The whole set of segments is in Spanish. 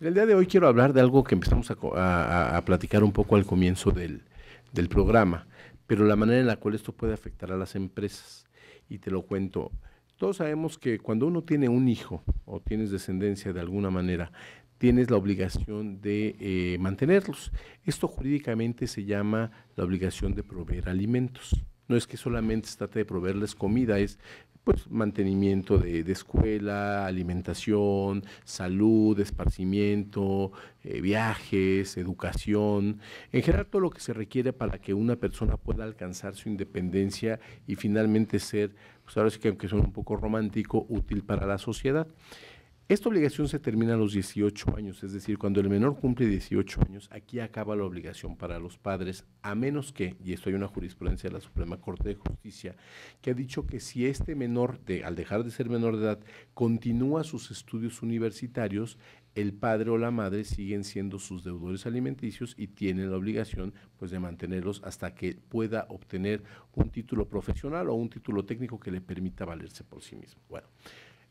El día de hoy quiero hablar de algo que empezamos a platicar un poco al comienzo del programa, pero la manera en la cual esto puede afectar a las empresas. Y te lo cuento. Todos sabemos que cuando uno tiene un hijo o tienes descendencia de alguna manera, tienes la obligación de mantenerlos. Esto jurídicamente se llama la obligación de proveer alimentos. No es que solamente se trate de proveerles comida, es pues mantenimiento de escuela, alimentación, salud, esparcimiento, viajes, educación, en general todo lo que se requiere para que una persona pueda alcanzar su independencia y finalmente ser, pues ahora sí que aunque suene un poco romántico, útil para la sociedad. Esta obligación se termina a los 18 años, es decir, cuando el menor cumple 18 años, aquí acaba la obligación para los padres, a menos que, y esto hay una jurisprudencia de la Suprema Corte de Justicia, que ha dicho que si este menor, al dejar de ser menor de edad, continúa sus estudios universitarios, el padre o la madre siguen siendo sus deudores alimenticios y tienen la obligación pues de mantenerlos hasta que pueda obtener un título profesional o un título técnico que le permita valerse por sí mismo. Bueno.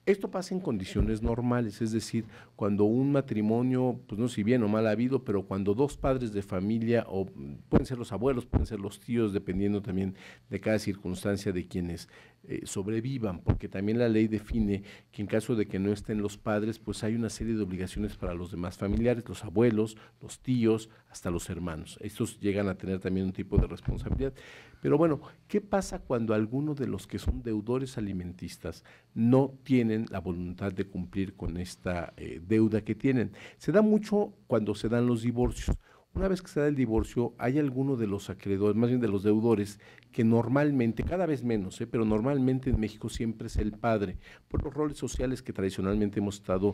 Esto pasa en condiciones normales, es decir, cuando un matrimonio, pues no sé si bien o mal ha habido, pero cuando dos padres de familia, o pueden ser los abuelos, pueden ser los tíos, dependiendo también de cada circunstancia de quienes sobrevivan, porque también la ley define que en caso de que no estén los padres, pues hay una serie de obligaciones para los demás familiares, los abuelos, los tíos, hasta los hermanos. Estos llegan a tener también un tipo de responsabilidad. Pero bueno, ¿qué pasa cuando alguno de los que son deudores alimentistas no tienen la voluntad de cumplir con esta deuda que tienen? Se da mucho cuando se dan los divorcios. Una vez que se da el divorcio, hay alguno de los acreedores, más bien de los deudores, que normalmente, cada vez menos, pero normalmente en México siempre es el padre, por los roles sociales que tradicionalmente hemos estado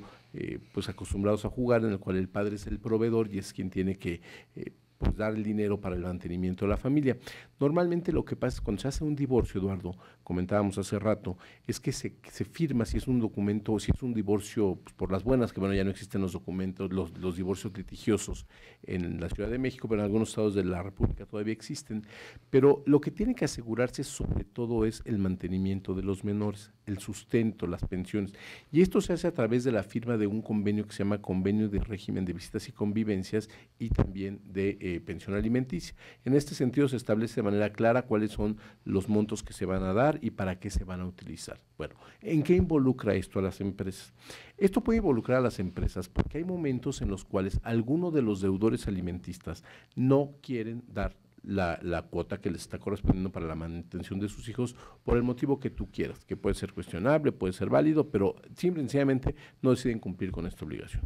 pues acostumbrados a jugar, en el cual el padre es el proveedor y es quien tiene que pues dar el dinero para el mantenimiento de la familia. Normalmente lo que pasa es cuando se hace un divorcio, Eduardo, comentábamos hace rato, es que se firma si es un documento, si es un divorcio pues, por las buenas, que bueno, ya no existen los documentos, los divorcios litigiosos en la Ciudad de México, pero en algunos estados de la República todavía existen, pero lo que tiene que asegurarse sobre todo es el mantenimiento de los menores, el sustento, las pensiones, y esto se hace a través de la firma de un convenio que se llama Convenio de Régimen de Visitas y Convivencias y también de pensión alimenticia. En este sentido se establece de manera clara cuáles son los montos que se van a dar y para qué se van a utilizar. Bueno, ¿en qué involucra esto a las empresas? Esto puede involucrar a las empresas porque hay momentos en los cuales alguno de los deudores alimentistas no quieren dar la cuota que les está correspondiendo para la manutención de sus hijos por el motivo que tú quieras, que puede ser cuestionable, puede ser válido, pero simple y sencillamente no deciden cumplir con esta obligación.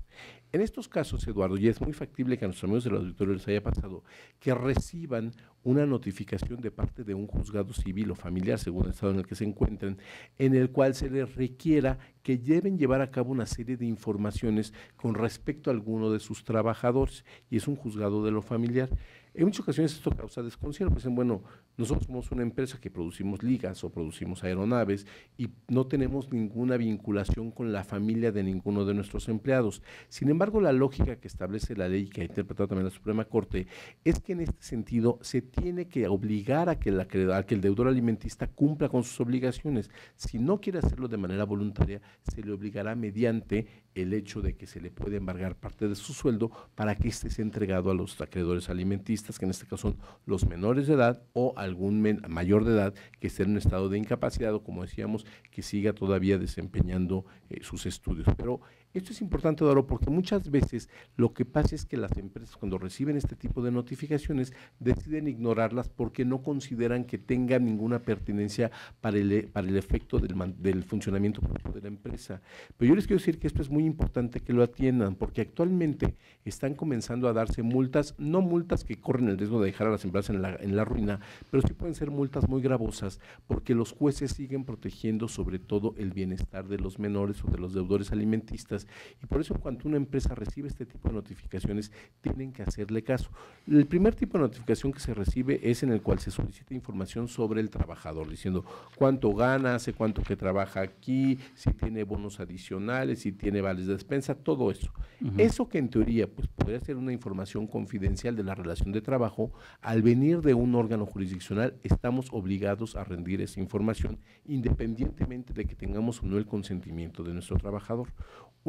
En estos casos, Eduardo, y es muy factible que a nuestros amigos del auditorio les haya pasado, que reciban una notificación de parte de un juzgado civil o familiar, según el estado en el que se encuentren, en el cual se les requiera que deben llevar a cabo una serie de informaciones con respecto a alguno de sus trabajadores, y es un juzgado de lo familiar. En muchas ocasiones esto causa desconcierto, pues dicen, bueno, nosotros somos una empresa que producimos ligas o producimos aeronaves y no tenemos ninguna vinculación con la familia de ninguno de nuestros empleados. Sin embargo, la lógica que establece la ley que ha interpretado también la Suprema Corte es que en este sentido se tiene que obligar a que el deudor alimentista cumpla con sus obligaciones. Si no quiere hacerlo de manera voluntaria, se le obligará mediante el hecho de que se le puede embargar parte de su sueldo para que éste sea entregado a los acreedores alimentistas, que en este caso son los menores de edad o algún mayor de edad que esté en un estado de incapacidad o, como decíamos, que siga todavía desempeñando sus estudios. Pero esto es importante, Eduardo, porque muchas veces lo que pasa es que las empresas, cuando reciben este tipo de notificaciones, deciden ignorarlas porque no consideran que tengan ninguna pertinencia para el efecto del funcionamiento propio de la empresa. Pero yo les quiero decir que esto es muy importante que lo atiendan, porque actualmente están comenzando a darse multas, no multas que corren el riesgo de dejar a las empresas en la ruina, pero sí pueden ser multas muy gravosas, porque los jueces siguen protegiendo sobre todo el bienestar de los menores o de los deudores alimentistas, y por eso en cuanto una empresa recibe este tipo de notificaciones, tienen que hacerle caso. El primer tipo de notificación que se recibe es en el cual se solicita información sobre el trabajador, diciendo cuánto gana, hace cuánto que trabaja aquí, si tiene bonos adicionales, si tiene vales de despensa, todo eso. Eso que en teoría pues podría ser una información confidencial de la relación de trabajo, al venir de un órgano jurisdiccional estamos obligados a rendir esa información independientemente de que tengamos o no el consentimiento de nuestro trabajador.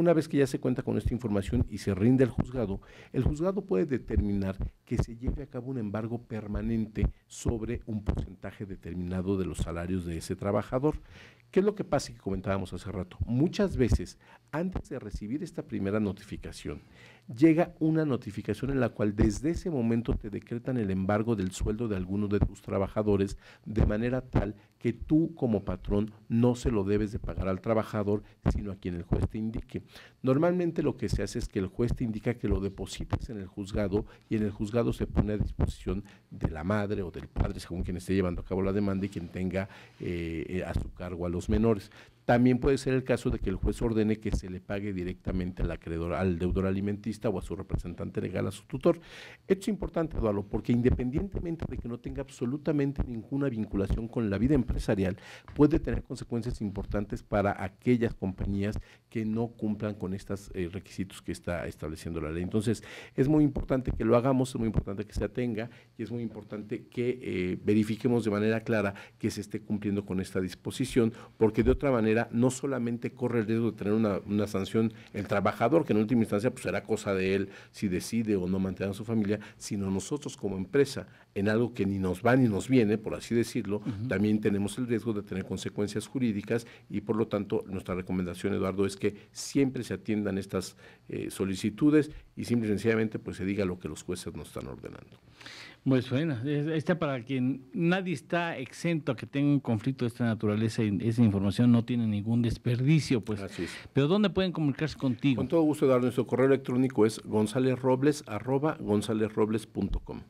Una vez que ya se cuenta con esta información y se rinde al juzgado, el juzgado puede determinar que se lleve a cabo un embargo permanente sobre un porcentaje determinado de los salarios de ese trabajador. ¿Qué es lo que pasa que comentábamos hace rato? Muchas veces, antes de recibir esta primera notificación, llega una notificación en la cual desde ese momento te decretan el embargo del sueldo de alguno de tus trabajadores, de manera tal que tú como patrón no se lo debes de pagar al trabajador, sino a quien el juez te indique. Normalmente lo que se hace es que el juez te indica que lo deposites en el juzgado y en el juzgado se pone a disposición de la madre o del padre, según quien esté llevando a cabo la demanda y quien tenga a su cargo a los menores. También puede ser el caso de que el juez ordene que se le pague directamente al acreedor, al deudor alimentista o a su representante legal, a su tutor. Esto es importante, Eduardo, porque independientemente de que no tenga absolutamente ninguna vinculación con la vida empresarial, puede tener consecuencias importantes para aquellas compañías que no cumplan con estos requisitos que está estableciendo la ley. Entonces, es muy importante que lo hagamos, es muy importante que se atenga y es muy importante que verifiquemos de manera clara que se esté cumpliendo con esta disposición, porque de otra manera no solamente corre el riesgo de tener una sanción el trabajador, que en última instancia pues será cosa de él si decide o no mantener a su familia, sino nosotros como empresa, en algo que ni nos va ni nos viene, por así decirlo, también tenemos el riesgo de tener consecuencias jurídicas y por lo tanto nuestra recomendación, Eduardo, es que siempre se atiendan estas solicitudes y simple y sencillamente pues se diga lo que los jueces nos están ordenando. Pues bueno, está para quien nadie está exento a que tenga un conflicto de esta naturaleza y esa información no tiene ningún desperdicio, pues. Así es. Pero ¿dónde pueden comunicarse contigo? Con todo gusto, Eduardo. Nuestro correo electrónico es gonzalezrobles@gonzalezrobles.com.